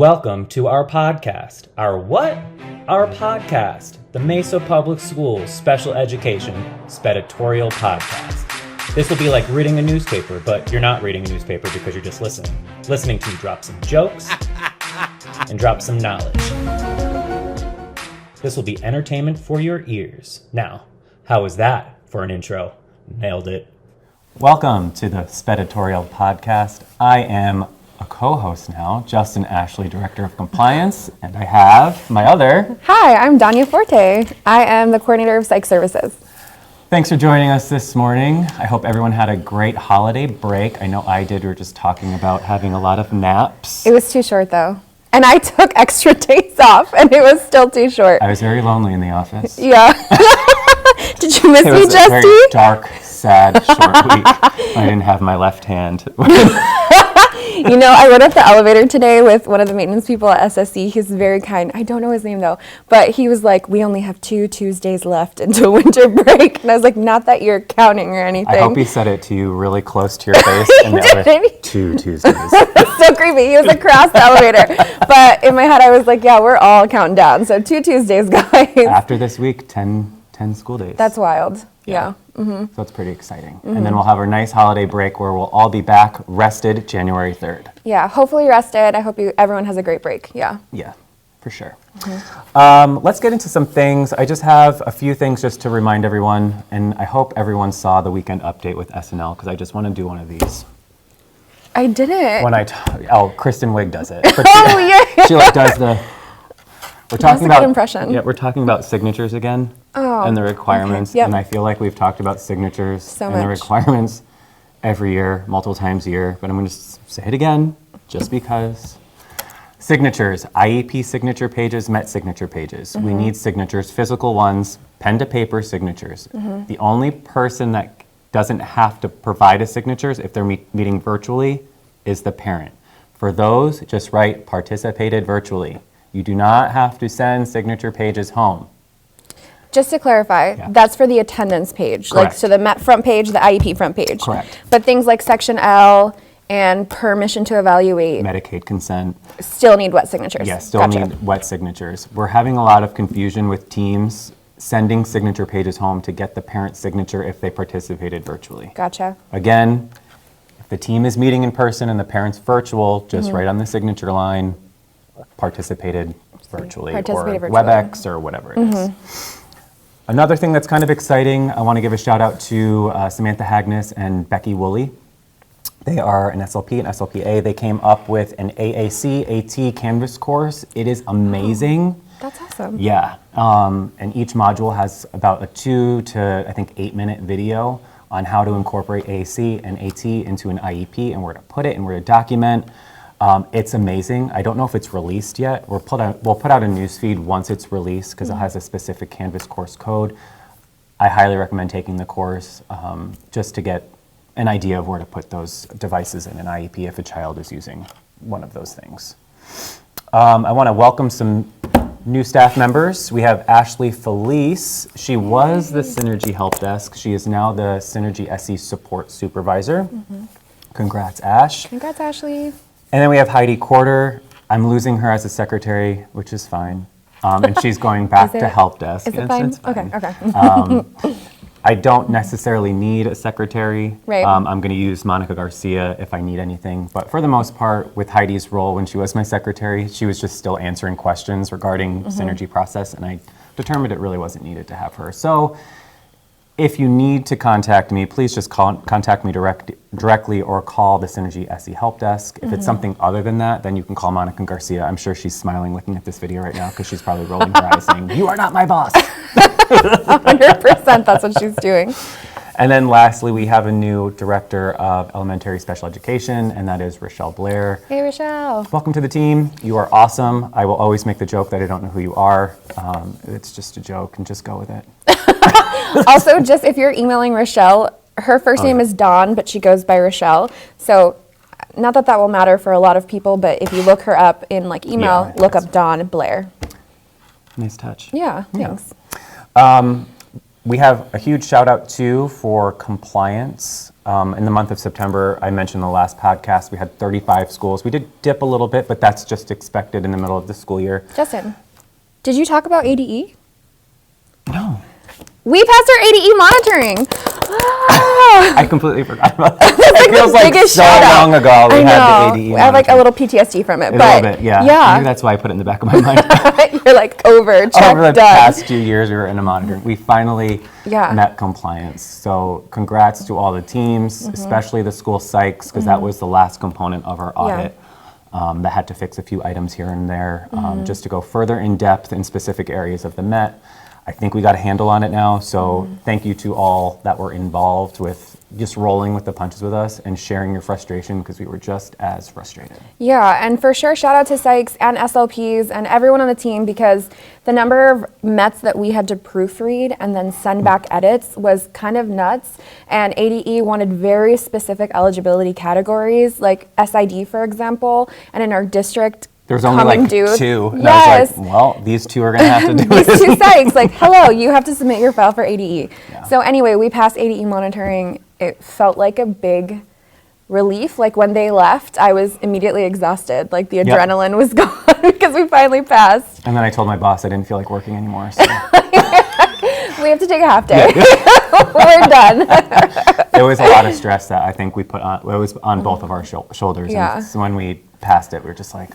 Welcome to our podcast. Our what? Our podcast, the Mesa Public Schools Special Education Editorial podcast. This will be like reading a newspaper, but you're not reading a newspaper because you're just listening. Listening to drop some jokes and drop some knowledge. This will be entertainment for your ears. Now, how was that for an intro? Nailed it. Welcome to the Editorial podcast. I am a co-host now, Justin Ashley, Director of Compliance, and I have my other... Hi, I'm Danya Forte. I am the Coordinator of Psych Services. Thanks for joining us this morning. I hope everyone had a great holiday break. I know I did. We were just talking about having a lot of naps. It was too short, though. And I took extra days off, and it was still too short. I was very lonely in the office. Yeah. Did you miss me, Justy? It was a very dark, sad, short week. I didn't have my left hand. You know, I rode up the elevator today with one of the maintenance people at SSC. He's very kind. I don't know his name, though. But he was like, we only have 2 Tuesdays left until winter break. And I was like, not that you're counting or anything. I hope he said it to you really close to your face. And that was 2 Tuesdays. So creepy. He was across the elevator. But in my head, I was like, yeah, we're all counting down. So 2 Tuesdays, guys. After this week, 10 school days. That's wild. Yeah. Mm-hmm. So it's pretty exciting. Mm-hmm. And then we'll have our nice holiday break where we'll all be back rested January 3rd. Yeah, hopefully rested. I hope everyone has a great break. Yeah. Yeah, for sure. Mm-hmm. Let's get into some things. I just have a few things just to remind everyone, and I hope everyone saw the weekend update with SNL because I just want to do one of these. I didn't. Kristen Wiig does it. Oh, yeah. She does the... We're talking about, good impression. Yeah, we're talking about signatures again and the requirements. Okay. Yep. And I feel like we've talked about signatures and the requirements every year, multiple times a year. But I'm going to say it again, just because. Signatures, IEP signature pages, MET signature pages. Mm-hmm. We need signatures, physical ones, pen to paper signatures. Mm-hmm. The only person that doesn't have to provide a signatures if they're meeting virtually is the parent. For those, just write participated virtually. You do not have to send signature pages home. Just to clarify, that's for the attendance page. Correct. Like, so the MET front page, the IEP front page. Correct. But things like Section L and permission to evaluate. Medicaid consent. Still need wet signatures. Yes, still need wet signatures. We're having a lot of confusion with teams sending signature pages home to get the parent signature if they participated virtually. Gotcha. Again, if the team is meeting in person and the parent's virtual, just write on the signature line, participated virtually, or WebEx or whatever it is. Another thing that's kind of exciting, I want to give a shout out to Samantha Hagnes and Becky Woolley. They are an SLP and SLPA. They came up with an AAC AT Canvas course. It is amazing. That's awesome. Yeah, and each module has about a 2 to I think 8 minute video on how to incorporate AAC and AT into an IEP and where to put it and where to document. It's amazing. I don't know if it's released yet. We'll put out a news feed once it's released because it has a specific Canvas course code. I highly recommend taking the course just to get an idea of where to put those devices in an IEP if a child is using one of those things. I want to welcome some new staff members. We have Ashley Felice. She was the Synergy Help Desk. She is now the Synergy SE Support Supervisor. Congrats, Ash. Congrats, Ashley. And then we have Heidi Quarter. I'm losing her as a secretary, which is fine. And she's going back to help desk. Is it fine? Okay. I don't necessarily need a secretary. Right. I'm going to use Monica Garcia if I need anything. But for the most part, with Heidi's role when she was my secretary, she was just still answering questions regarding Synergy process. And I determined it really wasn't needed to have her. So if you need to contact me, please just contact me directly or call the Synergy SE Help Desk. If it's something other than that, then you can call Monica Garcia. I'm sure she's smiling looking at this video right now because she's probably rolling her eyes saying, "You are not my boss." 100%, that's what she's doing. And then lastly, we have a new Director of Elementary Special Education, and that is Rochelle Blair. Hey, Rochelle. Welcome to the team. You are awesome. I will always make the joke that I don't know who you are. It's just a joke, and just go with it. Also, just if you're emailing Rochelle, her first name is Dawn, but she goes by Rochelle. So not that will matter for a lot of people, but if you look her up in email, look up Dawn Blair. Nice touch. Yeah, thanks. We have a huge shout out too for compliance. In the month of September, I mentioned in the last podcast, we had 35 schools. We did dip a little bit, but that's just expected in the middle of the school year. Justin, did you talk about ADE? No. We passed our ADE monitoring. I completely forgot about that. It feels like so long ago we had the ADE. I have like a little PTSD from it. A but little bit, yeah. Yeah. Maybe that's why I put it in the back of my mind. You're like over the done. Past 2 years we were in a monitoring. We finally met compliance. So congrats to all the teams, especially the school psychs, because that was the last component of our audit. That had to fix a few items here and there just to go further in depth in specific areas of the Met. I think we got a handle on it now, so thank you to all that were involved with just rolling with the punches with us and sharing your frustration, because we were just as frustrated. Yeah, and for sure, shout out to psychs and SLPs and everyone on the team, because the number of METs that we had to proofread and then send back edits was kind of nuts. And ADE wanted very specific eligibility categories, like SID, for example, and in our district, there's only like two. And yes. I was like, well, these two are going to have to do These it. two psychs, like, hello, you have to submit your file for ADE. Yeah. So anyway, we passed ADE monitoring. It felt like a big relief. Like when they left, I was immediately exhausted. Like the adrenaline was gone because we finally passed. And then I told my boss I didn't feel like working anymore. So. We have to take a half day. We're done. It was a lot of stress that I think we put on. It was on both of our shoulders. Yeah. And so when we passed it, we were just like,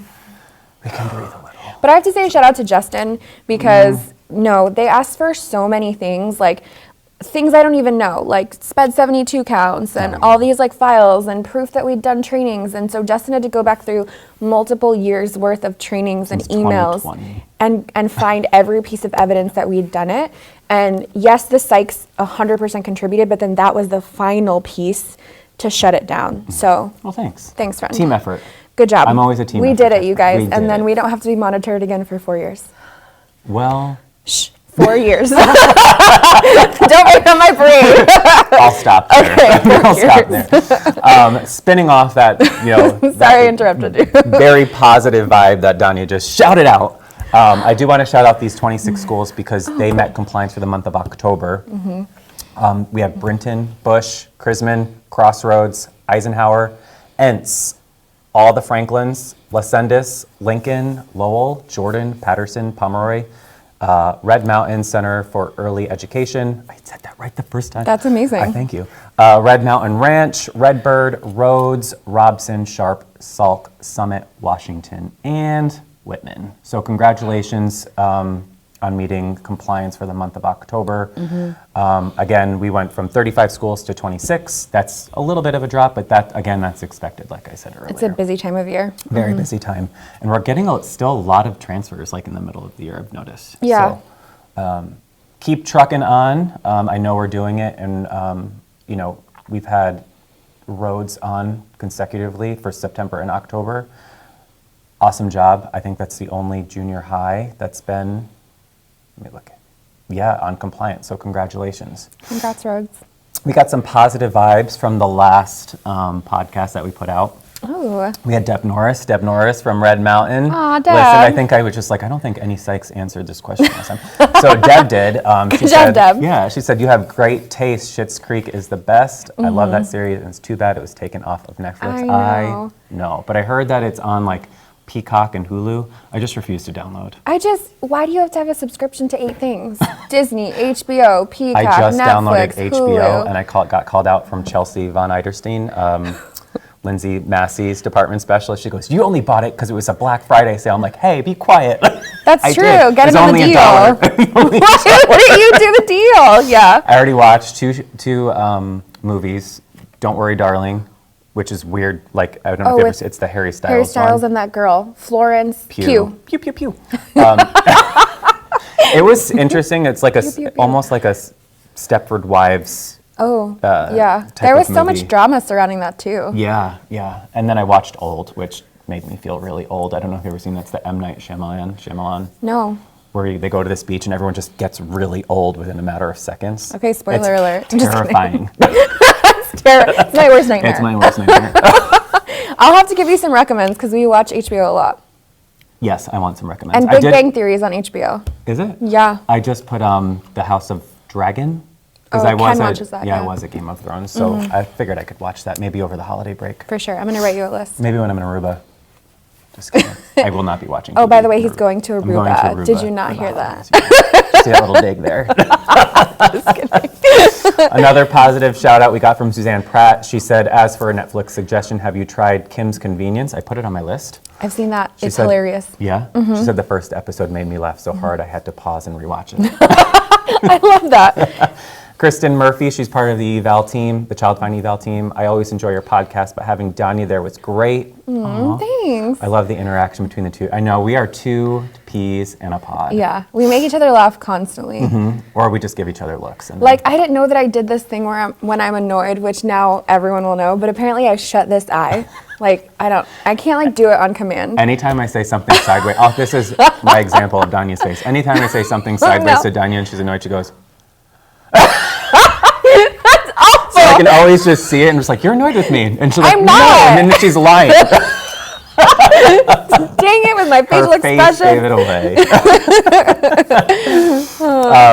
we can breathe a little. But I have to say shout out to Justin, because they asked for so many things, like things I don't even know, like SPED 72 counts and all these like files and proof that we'd done trainings. And so Justin had to go back through multiple years worth of trainings and emails and find every piece of evidence that we'd done it. And yes, the psychs 100% contributed, but then that was the final piece to shut it down. So well, thanks. Thanks, friend. Team effort. Good job. I'm always a team We effort. did it, you guys. And then it. we don't have to be monitored again for 4 years. Well. Shh, 4 years. Don't make on my brain. I'll stop there. Okay, I'll stop there. Spinning off that, Sorry I interrupted you. very positive vibe that Danya just shouted out. I do want to shout out these 26 schools because they met compliance for the month of October. We have Brinton, Bush, Chrisman, Crossroads, Eisenhower, Entz, all the Franklins, Lascendis, Lincoln, Lowell, Jordan, Patterson, Pomeroy, Red Mountain Center for Early Education. I said that right the first time. That's amazing. Thank you. Red Mountain Ranch, Redbird, Rhodes, Robson, Sharp, Salk, Summit, Washington, and Whitman. So congratulations on meeting compliance for the month of October. Again, we went from 35 schools to 26. That's a little bit of a drop, but that's expected, like I said earlier. It's a busy time of year. Very busy time. And we're getting still a lot of transfers, like in the middle of the year, I've noticed. Yeah. So keep trucking on. I know we're doing it, and we've had roads on consecutively for September and October. Awesome job. I think that's the only junior high that's been, let me look. Yeah, on compliance. So congratulations. Congrats, Rhodes. We got some positive vibes from the last podcast that we put out. Oh. We had Deb Norris from Red Mountain. Aw, Deb. Listen, I think I was just like, I don't think any psychs answered this question last time. So Deb did. Good job, Deb. Yeah, she said, you have great taste. Schitt's Creek is the best. I love that series, and it's too bad it was taken off of Netflix. I know. But I heard that it's on like Peacock and Hulu. I just refuse to download. Why do you have to have a subscription to 8 things? Disney, HBO, Peacock, I just Netflix, downloaded HBO, Hulu. and I got called out from Chelsea Von Eiderstein, Lindsay Massey's department specialist. She goes, you only bought it because it was a Black Friday sale. I'm like, hey, be quiet. That's true. Get it on the deal. Why wouldn't you do the deal? Yeah. I already watched two movies, Don't Worry, Darling, which is weird. Like, I don't know if it's the Harry Styles Harry Styles one. and that girl, Florence Pugh. Pew, pew, pew. It was interesting. It's like almost like a Stepford Wives. Yeah. Type There was of so movie. much drama surrounding that too. Yeah. And then I watched Old, which made me feel really old. I don't know if you've ever seen that's the M. Night Shyamalan. No. Where they go to this beach and everyone just gets really old within a matter of seconds. Okay, spoiler alert. It's terrifying. It's my worst nightmare. It's my worst nightmare. I'll have to give you some recommends because we watch HBO a lot. Yes, I want some recommends. And Big Bang Theory is on HBO. Is it? Yeah. I just put The House of Dragon. Because Ken watches that, I yeah. was at Game of Thrones, so I figured I could watch that maybe over the holiday break. For sure. I'm going to write you a list. Maybe when I'm in Aruba. Just kidding. I will not be watching. Oh, by TV the way, in he's going to I'm going to Aruba. Aruba. Did you not for the hear that? holidays. See that little dig there? Just kidding. Another positive shout out we got from Suzanne Pratt. She said, as for a Netflix suggestion, have you tried Kim's Convenience? I put it on my list. I've seen that. She It's said- hilarious. Yeah? She said the first episode made me laugh so hard I had to pause and rewatch it. I love that. Kristen Murphy, she's part of the eval team, the Child Find eval team. I always enjoy your podcast, but having Danya there was great. Thanks. I love the interaction between the two. I know we are two peas in a pod. Yeah, we make each other laugh constantly. Or we just give each other looks. And Like, I didn't know that I did this thing where when I'm annoyed, which now everyone will know, but apparently I shut this eye. Like, I can't like do it on command. anytime I say something sideways, this is my example of Danya's face. Anytime I say something sideways to Danya and she's annoyed, she goes, That's awful. so I can always just see it and just like, you're annoyed with me. And she's like, I'm no. not. And then she's lying. Dang it, with my facial Her face expression. gave it away.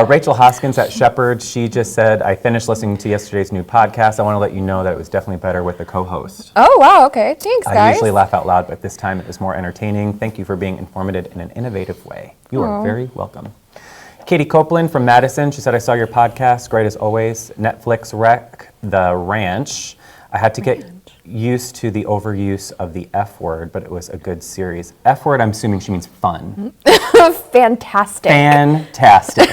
Rachel Hoskins at Shepherd, she just said, I finished listening to yesterday's new podcast. I want to let you know that it was definitely better with the co-host. Oh, wow, okay. Thanks, I guys. usually laugh out loud, but this time it was more entertaining. Thank you for being informative in an innovative way. You are very welcome. Katie Copeland from Madison, she said, I saw your podcast, great as always. Netflix Rec, The Ranch. I had to get used to the overuse of the F word, but it was a good series. F word, I'm assuming she means fun. Fantastic. Fantastic.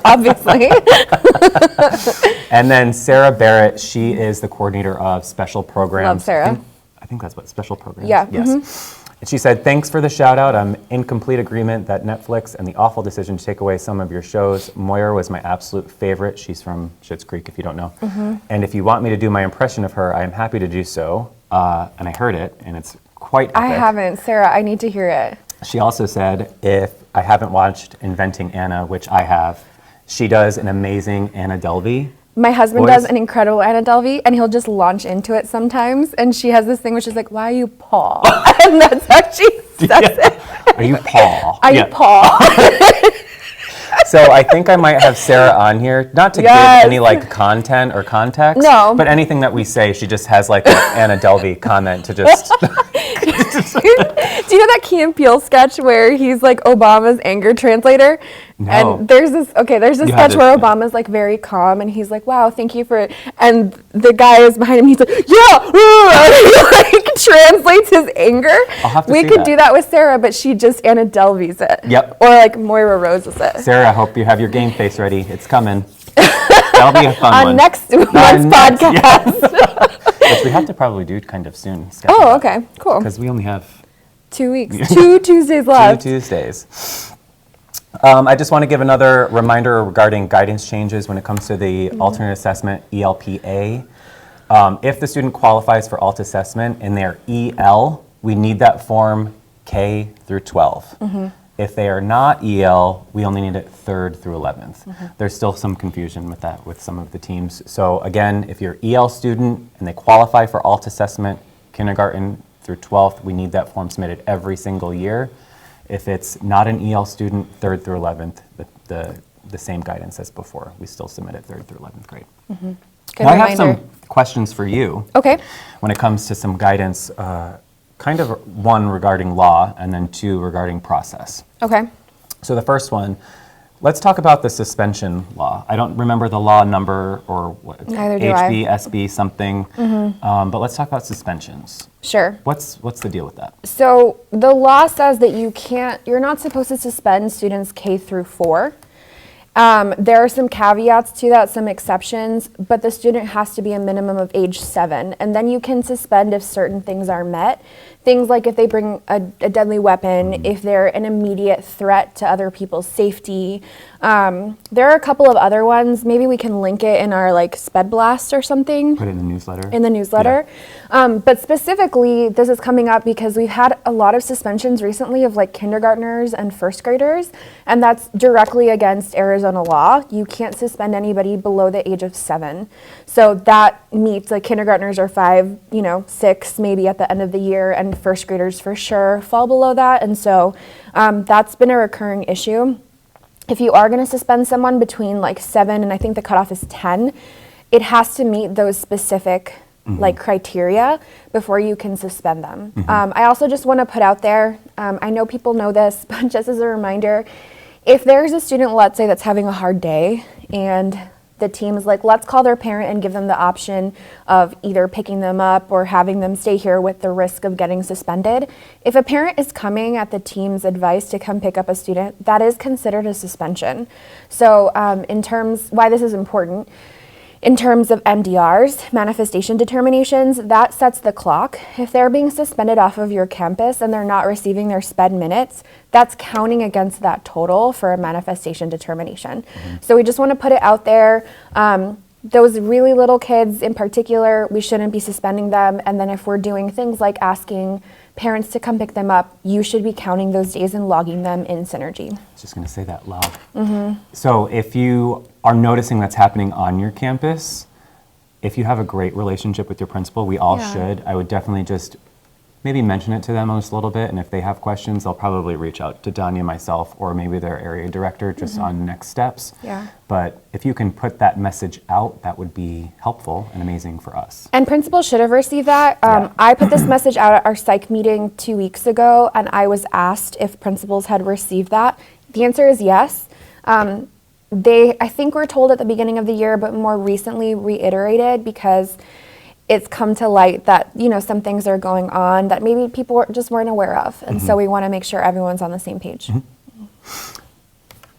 Obviously. And then Sarah Barrett, she is the coordinator of special programs. Love Sarah. I think that's what special programs. Yeah, Yes. And she said, thanks for the shout out. I'm in complete agreement that Netflix and the awful decision to take away some of your shows. Moira was my absolute favorite. She's from Schitt's Creek, if you don't know. And if you want me to do my impression of her, I am happy to do so. And I heard it, and it's quite epic. I haven't. Sarah, I need to hear it. She also said, if I haven't watched Inventing Anna, which I have, she does an amazing Anna Delvey. My husband Boys? does an incredible Anna Delvey, and he'll just launch into it sometimes. And she has this thing which is like, why are you Paul? And that's how she says it. Are you Paul? Are you Paul? So I think I might have Sarah on here, not to Yes. give any like content or context, No. but anything that we say, she just has like an Anna Delvey comment to just, Do you know that Key and Peele sketch where he's like Obama's anger translator? No. And there's this You had sketch where to- Obama's like very calm and he's like, wow, thank you for, and the guy is behind him, he's like, yeah, and he like translates his anger. I'll have to We see could that. do that with Sarah, but she just Anna Delvey's it. Yep. Or like Moira Rose's it. Sarah, I hope you have your game face ready. It's coming. That'll be a fun On one. next month's podcast. Which we have to probably do kind of soon. Oh, okay, cool. Because we only have 2 weeks, 2 Tuesdays left. 2 Tuesdays. I just want to give another reminder regarding guidance changes when it comes to the alternate assessment, ELPA. If the student qualifies for alt assessment and they're EL, we need that form K through 12. If they are not EL, we only need it 3rd through 11th. There's still some confusion with that with some of the teams. So again, if you're EL student and they qualify for alt assessment, kindergarten through 12th, we need that form submitted every single year. If it's not an EL student, 3rd through 11th, the same guidance as before. We still submit it 3rd through 11th grade. Good Now I have reminder. some questions for you Okay. when it comes to some guidance, kind of one regarding law and then 2 regarding process. Okay. So the first one, let's talk about the suspension law. I don't remember the law number or what, Neither do I. HB, SB, something, but let's talk about suspensions. Sure. What's the deal with that? So the law says that you're not supposed to suspend students K through 4. There are some caveats to that, some exceptions, but the student has to be a minimum of age 7. And then you can suspend if certain things are met. Things like if they bring a deadly weapon, if they're an immediate threat to other people's safety. There are a couple of other ones. Maybe we can link it in our like sped blast or something. Put it in the newsletter. In the newsletter. But specifically, this is coming up because we've had a lot of suspensions recently of like kindergartners and first graders, and that's directly against Arizona law. You can't suspend anybody below the age of 7. So that meets like kindergartners are 5, 6 maybe at the end of the year, and first graders for sure fall below that. And so that's been a recurring issue. if you are going to suspend someone between like 7 and I think the cutoff is 10, it has to meet those specific like criteria before you can suspend them. I also just want to put out there, I know people know this, but just as a reminder, if there's a student, let's say, that's having a hard day and the team is like, let's call their parent and give them the option of either picking them up or having them stay here with the risk of getting suspended. If a parent is coming at the team's advice to come pick up a student, that is considered a suspension. So in terms, why this is important, in terms of MDRs, manifestation determinations, that sets the clock. If they're being suspended off of your campus and they're not receiving their SPED minutes, that's counting against that total for a manifestation determination. So we just want to put it out there. Those really little kids in particular, we shouldn't be suspending them. And then if we're doing things like asking parents to come pick them up, you should be counting those days and logging them in Synergy. I was just going to say that log. So if you are noticing that's happening on your campus, if you have a great relationship with your principal, we all should, I would definitely just maybe mention it to them just a little bit, and if they have questions, they'll probably reach out to Danya, myself, or maybe their area director just on next steps. But if you can put that message out, that would be helpful and amazing for us. And principals should have received that. I put this message out at our psych meeting 2 weeks ago, and I was asked if principals had received that. The answer is yes. I think were told at the beginning of the year, but more recently reiterated because it's come to light that, you know, some things are going on that maybe people just weren't aware of. And so we want to make sure everyone's on the same page.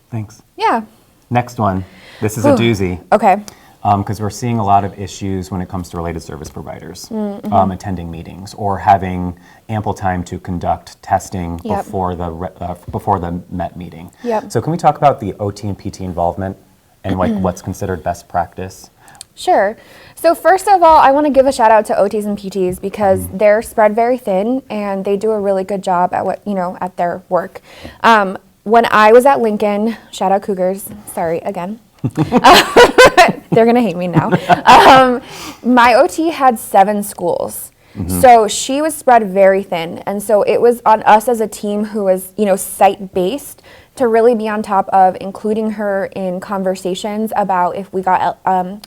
Thanks. Yeah. Next one. This is a doozy. Okay. Because we're seeing a lot of issues when it comes to related service providers attending meetings or having ample time to conduct testing before the MET meeting. So can we talk about the OT and PT involvement and like what's considered best practice? Sure. So first of all, I want to give a shout out to OTs and PTs because they're spread very thin and they do a really good job at what, you know, at their work. When I was at Lincoln, shout out Cougars, sorry again. They're going to hate me now. My OT had 7 schools. So she was spread very thin. And so it was on us as a team who was, you know, site-based to really be on top of including her in conversations about if we got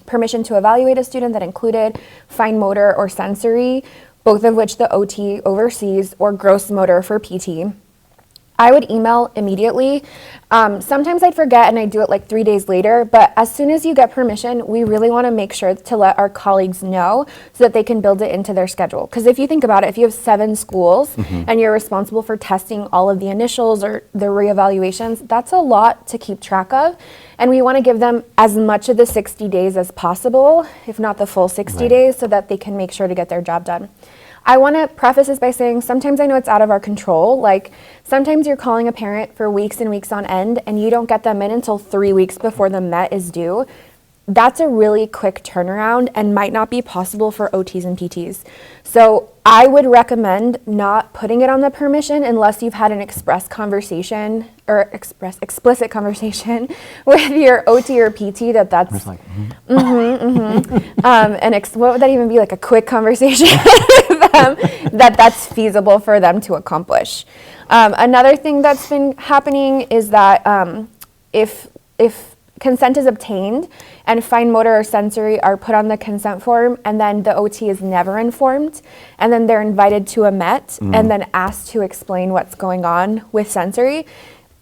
permission to evaluate a student that included fine motor or sensory, both of which the OT oversees, or gross motor for PT. I would email immediately. Sometimes I'd forget and I'd do it like 3 days later, but as soon as you get permission, we really want to make sure to let our colleagues know so that they can build it into their schedule. Because if you think about it, if you have 7 schools and you're responsible for testing all of the initials or the reevaluations, that's a lot to keep track of. And we want to give them as much of the 60 days as possible, if not the full 60 days, so that they can make sure to get their job done. I want to preface this by saying sometimes I know it's out of our control. Like sometimes you're calling a parent for weeks and weeks on end and you don't get them in until 3 weeks before the MET is due. That's a really quick turnaround and might not be possible for OTs and PTs. So I would recommend not putting it on the permission unless you've had an explicit conversation with your OT or PT that's like, what would that even be, like a quick conversation with them, that's feasible for them to accomplish. Another thing that's been happening is that if consent is obtained and fine motor or sensory are put on the consent form and then the OT is never informed and then they're invited to a MET and then asked to explain what's going on with sensory,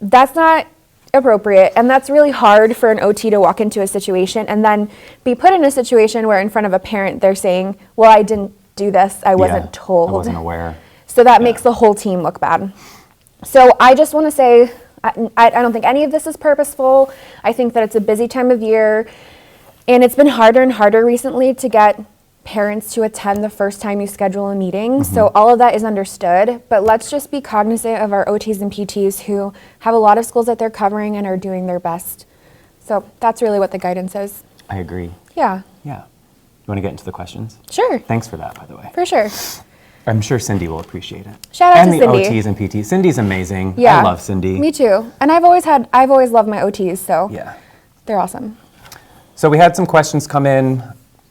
that's not appropriate, and that's really hard for an OT to walk into a situation and then be put in a situation where in front of a parent they're saying, well, I didn't do this, I wasn't told. I wasn't aware. So that makes the whole team look bad. So I just want to say, I don't think any of this is purposeful. I think that it's a busy time of year, and it's been harder and harder recently to get parents to attend the first time you schedule a meeting. So all of that is understood, but let's just be cognizant of our OTs and PTs who have a lot of schools that they're covering and are doing their best. So that's really what the guidance is. I agree. Yeah. Yeah. You want to get into the questions? Sure. Thanks for that, by the way. For sure. I'm sure Cindy will appreciate it. Shout out to Cindy. And the OTs and PTs. Cindy's amazing. Yeah. I love Cindy. Me too. And I've always loved my OTs, so yeah, they're awesome. So we had some questions come in,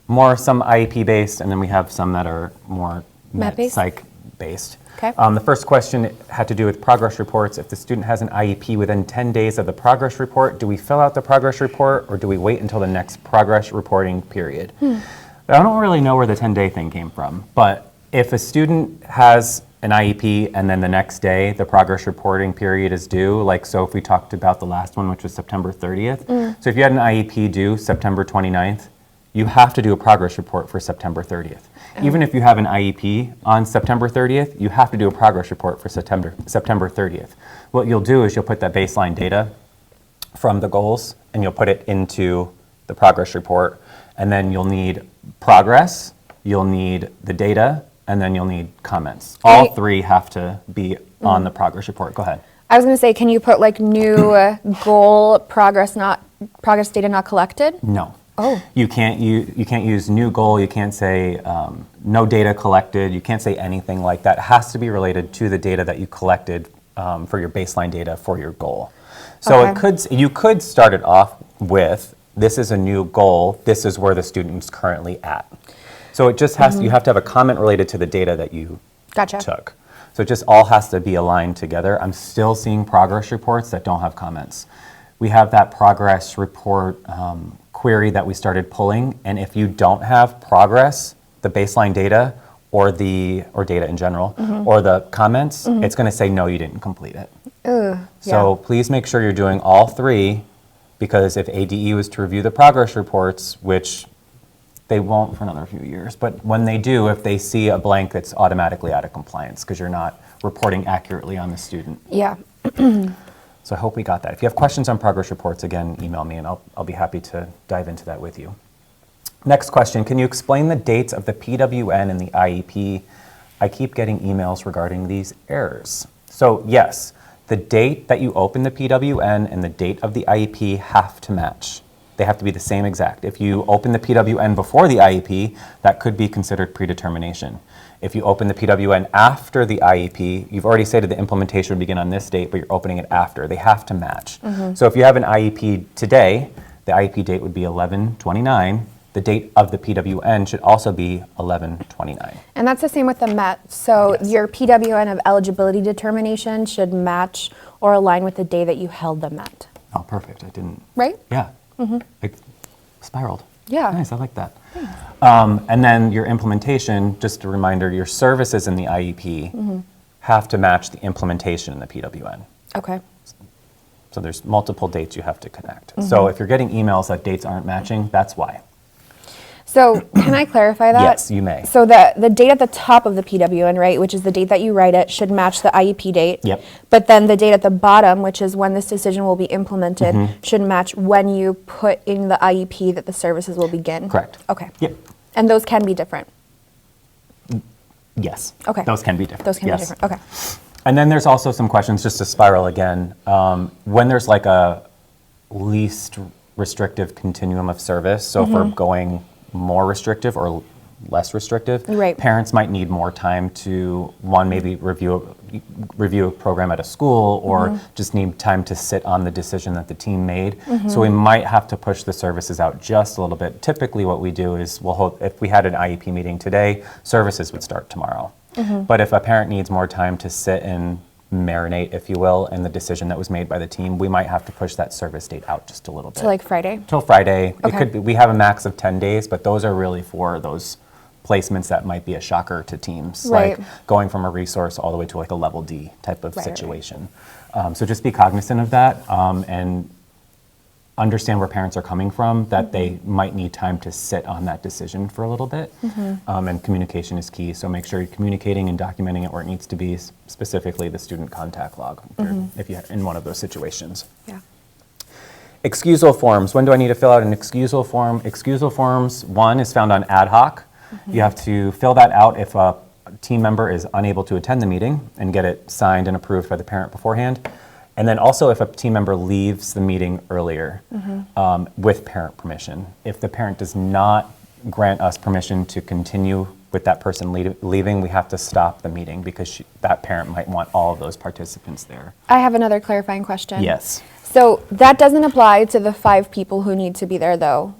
some IEP based, and then we have some that are more MET-based? psych based. Okay. The first question had to do with progress reports. If the student has an IEP within 10 days of the progress report, do we fill out the progress report or do we wait until the next progress reporting period? I don't really know where the 10-day thing came from, but if a student has an IEP and then the next day the progress reporting period is due, like so if we talked about the last one, which was September 30th. So if you had an IEP due September 29th, you have to do a progress report for September 30th. Even if you have an IEP on September 30th, you have to do a progress report for September 30th. What you'll do is you'll put that baseline data from the goals and you'll put it into the progress report, and then you'll need progress, you'll need the data, and then you'll need comments. All three have to be on the progress report. Go ahead. I was going to say, can you put like new goal progress data not collected? No. Oh. You can't use new goal. You can't say no data collected. You can't say anything like that. It has to be related to the data that you collected for your baseline data for your goal. So you could start it off with, this is a new goal. This is where the student's currently at. So it just has you have to have a comment related to the data that you took. So it just all has to be aligned together. I'm still seeing progress reports that don't have comments. We have that progress report query that we started pulling, and if you don't have progress, the baseline data, or data in general, or the comments, it's going to say no, you didn't complete it. So please make sure you're doing all three, because if ADE was to review the progress reports, which they won't for another few years, but when they do, if they see a blank, that's automatically out of compliance because you're not reporting accurately on the student. Yeah. So I hope we got that. If you have questions on progress reports, again, email me and I'll be happy to dive into that with you. Next question, can you explain the dates of the PWN and the IEP? I keep getting emails regarding these errors. So yes, the date that you open the PWN and the date of the IEP have to match. They have to be the same exact. If you open the PWN before the IEP, that could be considered predetermination. If you open the PWN after the IEP, you've already stated the implementation would begin on this date, but you're opening it after. They have to match. So if you have an IEP today, the IEP date would be 11/29. The date of the PWN should also be 11/29. And that's the same with the MET. So your PWN of eligibility determination should match or align with the day that you held the MET. Oh, perfect. I didn't. Right? Yeah. Like spiraled. Yeah. Nice. I like that. And then your implementation, just a reminder, your services in the IEP have to match the implementation in the PWN. Okay. So there's multiple dates you have to connect. So if you're getting emails that dates aren't matching, that's why. So can I clarify that? Yes, you may. So the date at the top of the PWN, right, which is the date that you write it, should match the IEP date. Yep. But then the date at the bottom, which is when this decision will be implemented, should match when you put in the IEP that the services will begin. Correct. Okay. Yep. And those can be different. Yes. Okay. Those can be different. Those can be different. Okay. And then there's also some questions, just to spiral again, when there's like a least restrictive continuum of service, so if we're going more restrictive or less restrictive, Right. parents might need more time to, one, maybe review a program at a school, or just need time to sit on the decision that the team made. So we might have to push the services out just a little bit. Typically what we do is we'll hold, if we had an IEP meeting today, services would start tomorrow. But if a parent needs more time to sit and marinate, if you will, in the decision that was made by the team, we might have to push that service date out just a little bit. So like Friday? Till Friday. Okay. It could be, we have a max of 10 days, but those are really for those placements that might be a shocker to teams, Right. like going from a resource all the way to like a level D type of Right, situation. So just be cognizant of that and understand where parents are coming from, that they might need time to sit on that decision for a little bit. And communication is key, so make sure you're communicating and documenting it where it needs to be, specifically the student contact log, if you're in one of those situations. Yeah. Excusal forms. When do I need to fill out an excusal form? Excusal forms, one, is found on ad hoc. You have to fill that out if a team member is unable to attend the meeting and get it signed and approved by the parent beforehand. And then also if a team member leaves the meeting earlier with parent permission. If the parent does not grant us permission to continue with that person leaving, we have to stop the meeting because that parent might want all of those participants there. I have another clarifying question. Yes. So that doesn't apply to the 5 people who need to be there, though,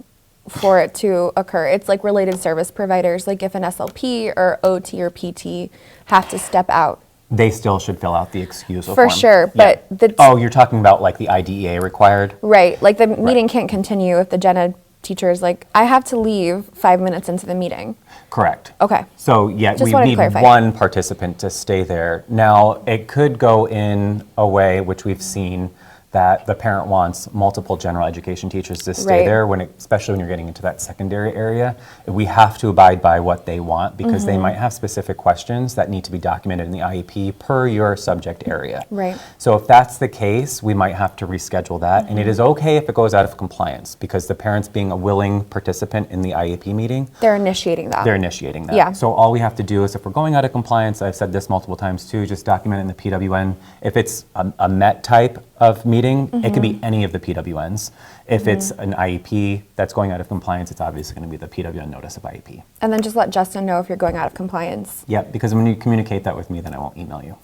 for it to occur. It's like related service providers, like if an SLP or OT or PT have to step out. They still should fill out the excusal For form. sure, Yeah. but Oh, you're talking about like the IDEA required? right, like the meeting can't continue if the gen ed teacher is like, I have to leave 5 minutes into the meeting. Correct. Okay. So yeah, Just we wanted to need clarify. one participant to stay there. Now, it could go in a way, which we've seen, that the parent wants multiple general education teachers to stay Right. there, especially when you're getting into that secondary area. We have to abide by what they want because they might have specific questions that need to be documented in the IEP per your subject area. Right. So if that's the case, we might have to reschedule that. And it is okay if it goes out of compliance because the parents being a willing participant in the IEP meeting, They're initiating that. they're initiating that. Yeah. So all we have to do is if we're going out of compliance, I've said this multiple times too, just document it in the PWN. If it's a MET type of meeting, it could be any of the PWNs. If it's an IEP that's going out of compliance, it's obviously going to be the PWN notice of IEP. And then just let Justin know if you're going out of compliance. Yep, because when you communicate that with me, then I won't email you.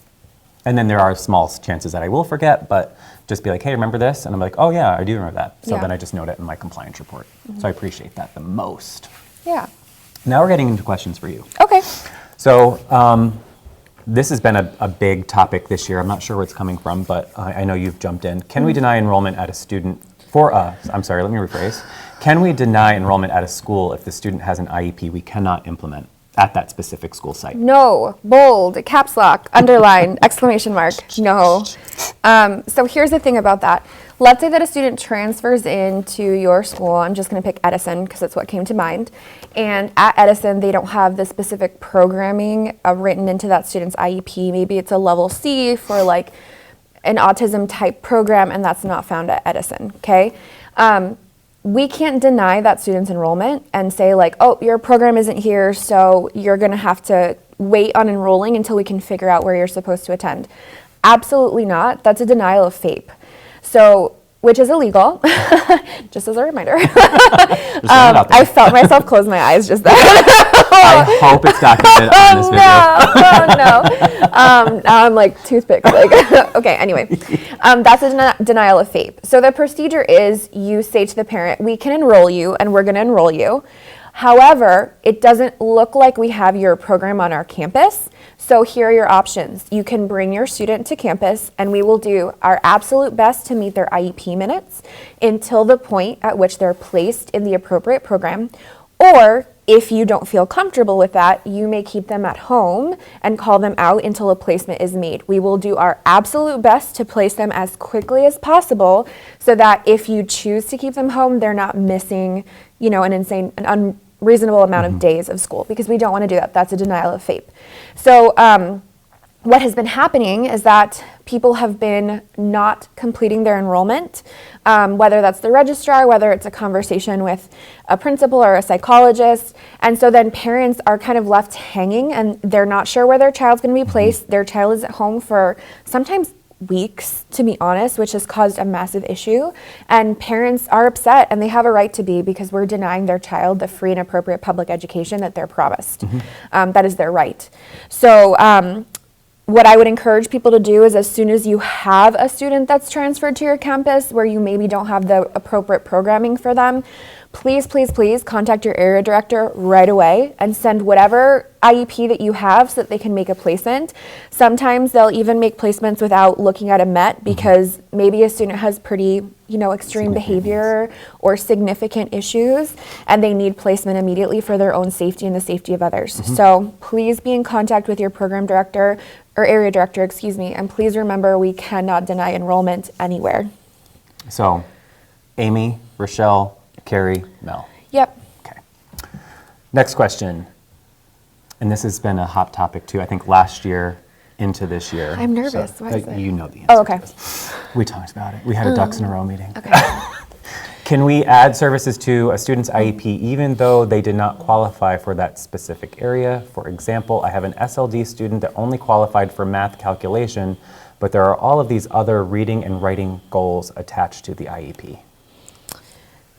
And then there are small chances that I will forget, but just be like, hey, remember this? And I'm like, oh yeah, I do remember that. So Yeah. then I just note it in my compliance report. So I appreciate that the most. Yeah. Now we're getting into questions for you. Okay. So this has been a big topic this year. I'm not sure where it's coming from, but I know you've jumped in. Can we deny enrollment at a student I'm sorry, let me rephrase. Can we deny enrollment at a school if the student has an IEP we cannot implement at that specific school site? No, bold, caps lock, underline, exclamation mark, no. So here's the thing about that. Let's say that a student transfers into your school. I'm just going to pick Edison because that's what came to mind. And at Edison, they don't have the specific programming written into that student's IEP. Maybe it's a level C for like an autism type program, and that's not found at Edison, okay? We can't deny that student's enrollment and say like, oh, your program isn't here, so you're gonna have to wait on enrolling until we can figure out where you're supposed to attend. Absolutely not. That's a denial of FAPE. So, which is illegal, just as a reminder. I felt myself close my eyes just then. I hope it's documented on this video. No. Now I'm like toothpicks. Like, okay, anyway. That's a denial of FAPE. So the procedure is you say to the parent, we can enroll you and we're going to enroll you. However, it doesn't look like we have your program on our campus. So here are your options. You can bring your student to campus and we will do our absolute best to meet their IEP minutes until the point at which they're placed in the appropriate program. Or if you don't feel comfortable with that, you may keep them at home and call them out until a placement is made. We will do our absolute best to place them as quickly as possible so that if you choose to keep them home, they're not missing, an unreasonable amount of days of school, because we don't want to do that. That's a denial of FAPE. So what has been happening is that people have been not completing their enrollment, whether that's the registrar, whether it's a conversation with a principal or a psychologist. And so then parents are kind of left hanging and they're not sure where their child's going to be placed. Their child is at home for sometimes weeks, to be honest, which has caused a massive issue. And parents are upset, and they have a right to be, because we're denying their child the free and appropriate public education that they're promised. That is their right. So what I would encourage people to do is, as soon as you have a student that's transferred to your campus where you maybe don't have the appropriate programming for them, please, please, please contact your area director right away and send whatever IEP that you have so that they can make a placement. Sometimes they'll even make placements without looking at a MET, because maybe a student has pretty, extreme behavior or significant issues, and they need placement immediately for their own safety and the safety of others. So please be in contact with your program director or area director, and please remember, we cannot deny enrollment anywhere. So, Amy, Rochelle, Carrie, Mel. Yep. Okay. Next question. And this has been a hot topic too, I think last year into this year. I'm nervous. What is it? You know the answer. Oh, okay. to this. We talked about it. We had a ducks in a row meeting. Okay. Can we add services to a student's IEP even though they did not qualify for that specific area? For example, I have an SLD student that only qualified for math calculation, but there are all of these other reading and writing goals attached to the IEP.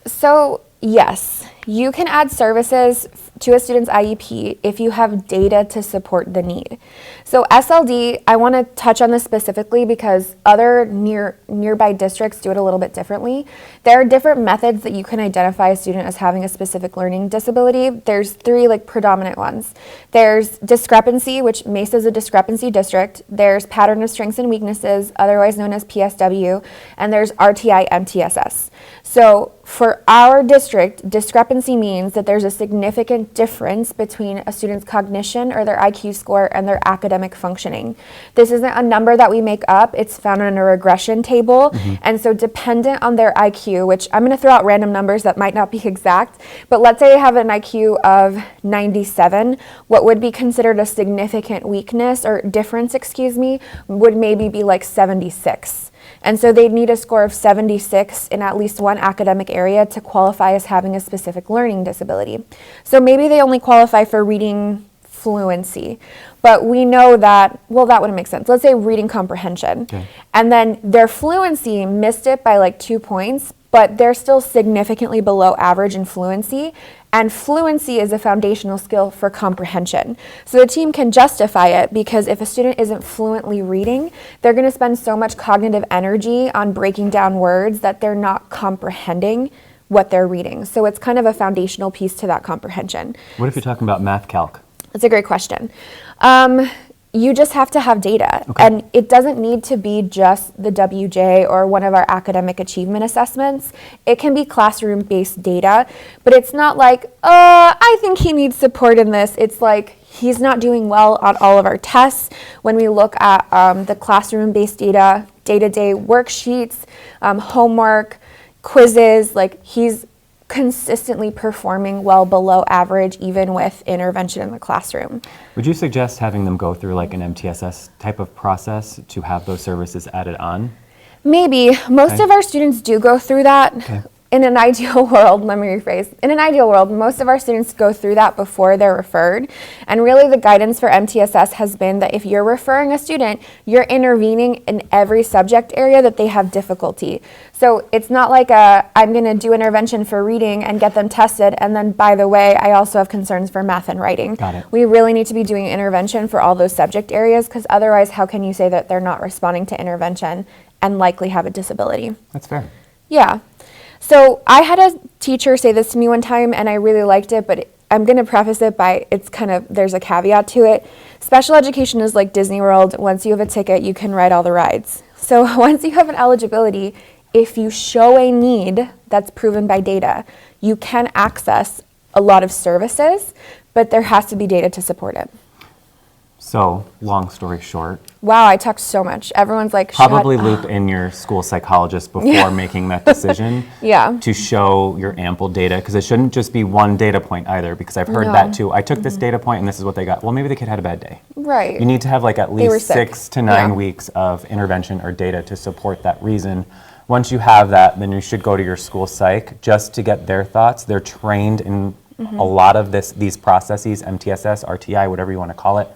So Yes, you can add services to a student's IEP if you have data to support the need. So SLD, I want to touch on this specifically because other nearby districts do it a little bit differently. There are different methods that you can identify a student as having a specific learning disability. There's three predominant ones. There's discrepancy, which Mesa is a discrepancy district. There's pattern of strengths and weaknesses, otherwise known as PSW, and there's RTI MTSS. So for our district, discrepancy means that there's a significant difference between a student's cognition or their IQ score and their academic functioning. This isn't a number that we make up. It's found in a regression table. And so dependent on their IQ, which I'm going to throw out random numbers that might not be exact, but let's say I have an IQ of 97, what would be considered a significant weakness or difference, would maybe be 76. And so they'd need a score of 76 in at least one academic area to qualify as having a specific learning disability. So maybe they only qualify for reading fluency, but we know that, that wouldn't make sense. Let's say reading comprehension. Okay. And then their fluency missed it by 2 points, but they're still significantly below average in fluency. And fluency is a foundational skill for comprehension. So the team can justify it because if a student isn't fluently reading, they're going to spend so much cognitive energy on breaking down words that they're not comprehending what they're reading. So it's kind of a foundational piece to that comprehension. What if you're talking about math calc? That's a great question. You just have to have data. Okay. And it doesn't need to be just the WJ or one of our academic achievement assessments. It can be classroom-based data, but it's not I think he needs support in this. It's he's not doing well on all of our tests. When we look at the classroom-based data, day-to-day worksheets, homework, quizzes, he's consistently performing well below average even with intervention in the classroom. Would you suggest having them go through an MTSS type of process to have those services added on? Maybe. Most of our students do go through that. Okay. In an ideal world, let me rephrase. In an ideal world, most of our students go through that before they're referred. And really the guidance for MTSS has been that if you're referring a student, you're intervening in every subject area that they have difficulty. So it's not I'm going to do intervention for reading and get them tested, and then, by the way, I also have concerns for math and writing. Got it. We really need to be doing intervention for all those subject areas because otherwise how can you say that they're not responding to intervention and likely have a disability? That's fair. Yeah. So I had a teacher say this to me one time, and I really liked it, but I'm going to preface it by there's a caveat to it. Special education is like Disney World. Once you have a ticket, you can ride all the rides. So once you have an eligibility, if you show a need that's proven by data, you can access a lot of services, but there has to be data to support it. So, long story short. Wow, I talked so much. Everyone's probably loop in your school psychologist before making that decision to show your ample data, because it shouldn't just be one data point either, because I've heard that too. I took this data point and this is what they got. Well, maybe the kid had a bad day. Right. You need to have at least 6 to 9 weeks of intervention or data to support that reason. Once you have that, then you should go to your school psych just to get their thoughts. They're trained in a lot of these processes, MTSS, RTI, whatever you want to call it,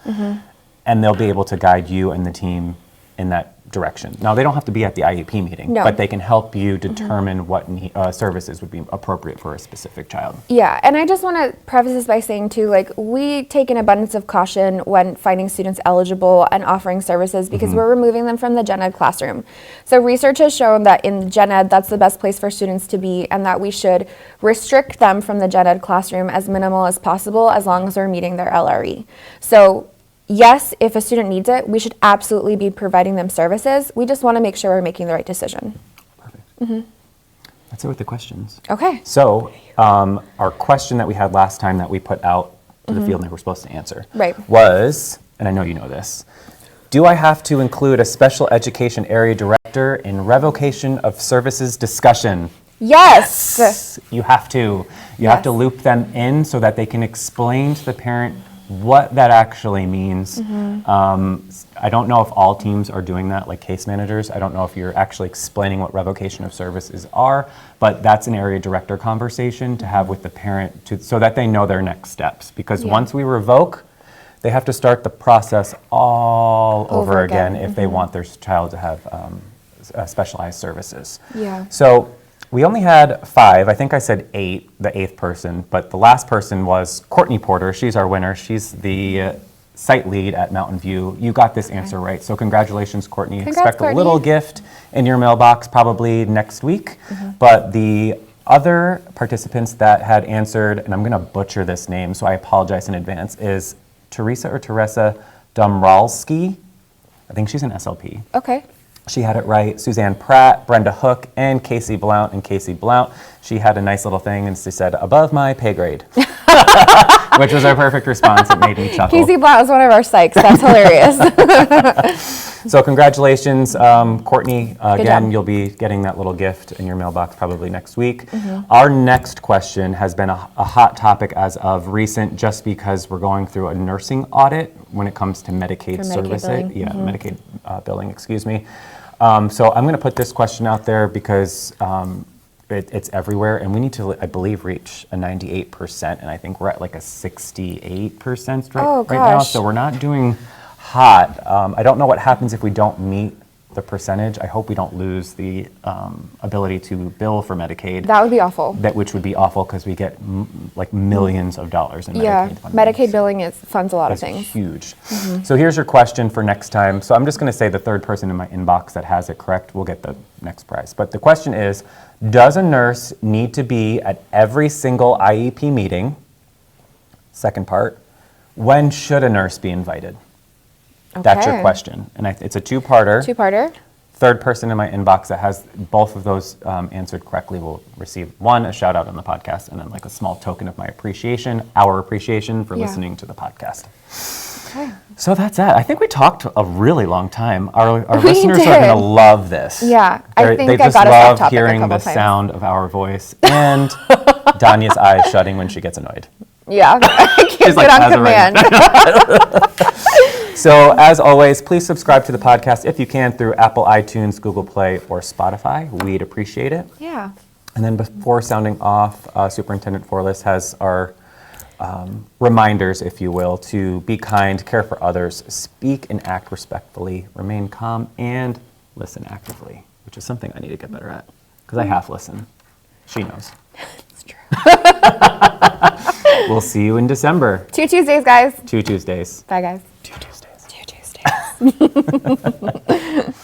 and they'll be able to guide you and the team in that direction. Now, they don't have to be at the IEP meeting, but they can help you determine what services would be appropriate for a specific child. Yeah, and I just want to preface this by saying too, we take an abundance of caution when finding students eligible and offering services because we're removing them from the gen ed classroom. So research has shown that in gen ed, that's the best place for students to be, and that we should restrict them from the gen ed classroom as minimal as possible as long as they're meeting their LRE. So yes, if a student needs it, we should absolutely be providing them services. We just want to make sure we're making the right decision. Perfect. That's it with the questions. Okay. So our question that we had last time that we put out to the field and they were supposed to answer was, and I know you know this, do I have to include a special education area director in revocation of services discussion? Yes. You have to. You have to loop them in so that they can explain to the parent what that actually means. I don't know if all teams are doing that, like case managers. I don't know if you're actually explaining what revocation of services are, but that's an area director conversation to have with the parent so that they know their next steps. Because once we revoke, they have to start the process all over again if they want their child to have specialized services. Yeah. So We only had 5. I think I said 8, the 8th person, but the last person was Courtney Porter. She's our winner. She's the site lead at Mountain View. You got this answer right, so congratulations, Courtney. Congrats, Expect Courtney. a little gift in your mailbox probably next week. But the other participants that had answered, and I'm going to butcher this name, so I apologize in advance, is Teresa Domralski. I think she's an SLP. Okay. She had it right. Suzanne Pratt, Brenda Hook, and Casey Blount. And Casey Blount, she had a nice little thing, and she said, above my pay grade, which was our perfect response. It made me chuckle. Casey Blount was one of our psychs. That's hilarious. So congratulations, Courtney. Again, job. you'll be getting that little gift in your mailbox probably next week. Our next question has been a hot topic as of recent, just because we're going through a nursing audit when it comes to Medicaid For Medicaid services. billing. Yeah, Medicaid billing, excuse me. So I'm going to put this question out there because it's everywhere, and we need to, I believe, reach a 98%, and I think we're at like a 68% right now, gosh. so we're not doing hot. I don't know what happens if we don't meet the percentage. I hope we don't lose the ability to bill for Medicaid. That would be awful. Which would be awful because we get like millions of dollars in Yeah, Medicaid funding. Medicaid billing funds a lot of It's things. huge. So here's your question for next time. So I'm just going to say the third person in my inbox that has it correct will get the next prize. But the question is, does a nurse need to be at every single IEP meeting? Second part, when should a nurse be invited? That's your Okay. question. And it's a two-parter. Two-parter. Third person in my inbox that has both of those answered correctly will receive one, a shout out on the podcast, and then like a small token of my appreciation, our appreciation for Yeah. listening to the podcast. Okay. So that's it. I think we talked a really long time. Our We listeners are did. going to love this. Yeah, I think they I just got us off love topic a hearing couple the times. sound of our voice and Danya's eyes shutting when she gets annoyed. Yeah, I can't like, get on as a command. So as always, please subscribe to the podcast if you can through Apple, iTunes, Google Play, or Spotify. We'd appreciate it. Yeah. And then before sounding off, Superintendent Forlis has our reminders, if you will, to be kind, care for others, speak and act respectfully, remain calm, and listen actively, which is something I need to get better at because I half listen. She knows. It's true. We'll see you in December. 2 Tuesdays, guys. 2 Tuesdays. Bye, guys. 2 Tuesdays. 2 Tuesdays.